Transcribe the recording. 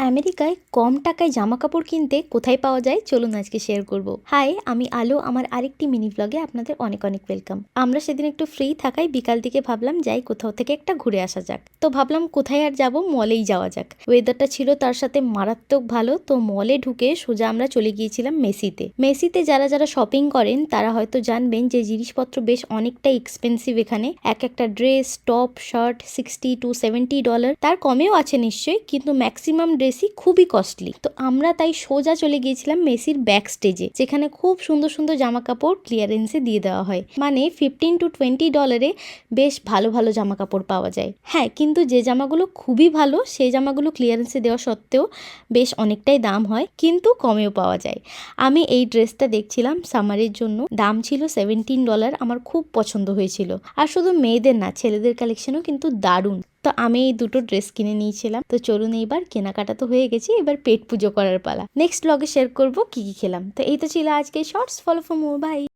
আমেরিকায় কম টাকায় জামা কাপড় কিনতে কোথায় পাওয়া যায় চলুন আজকে শেয়ার করব। হাই, আমি আলো। আমার আরেকটি মিনি ব্লগে আপনাদের অনেক অনেক ওয়েলকাম। আমরা সেদিন একটু ফ্রি থাকায় বিকাল দিকে ভাবলাম যাই কোথাও থেকে একটা ঘুরে আসা যাক। তো ভাবলাম কোথায় আর যাব, মলেই যাওয়া যাক। ওয়েদারটা ছিল তার সাথে মারাত্মক ভালো। তো মলে ঢুকে সোজা আমরা চলে গিয়েছিলাম মেসিতে। মেসিতে যারা যারা শপিং করেন তারা হয়তো জানবেন যে জিনিসপত্র বেশ অনেকটাই এক্সপেন্সিভ এখানে। এক একটা ড্রেস, টপ, শার্ট $60 to $70, তার কমেও আছে নিশ্চয়ই, কিন্তু ম্যাক্সিমাম ড্রেসই খুবই কস্টলি। তো আমরা তাই সোজা চলে গিয়েছিলাম মেসির ব্যাক স্টেজে, যেখানে খুব সুন্দর সুন্দর জামা কাপড় ক্লিয়ারেন্সে দিয়ে দেওয়া হয়। মানে $15 to $20 বেশ ভালো ভালো জামা কাপড় পাওয়া যায়। হ্যাঁ, কিন্তু যে জামাগুলো খুবই ভালো সেই জামাগুলো ক্লিয়ারেন্সে দেওয়া সত্ত্বেও বেশ অনেকটাই দাম হয়, কিন্তু কমেও পাওয়া যায়। আমি এই ড্রেসটা দেখছিলাম সামারের জন্য, দাম ছিল $17। আমার খুব পছন্দ হয়েছিল। আর শুধু মেয়েদের না, ছেলেদের কালেকশনও কিন্তু দারুণ। তো আমি এই দুটো ড্রেস কিনে নিয়েছিলাম। তো চলুন, এইবার কেনাকাটা তো হয়ে গেছে, এবার পেট পুজো করার পালা। নেক্সট ব্লগে শেয়ার করবো কি কি খেলাম। তো এই তো ছিল আজকে shorts. Follow for more. By.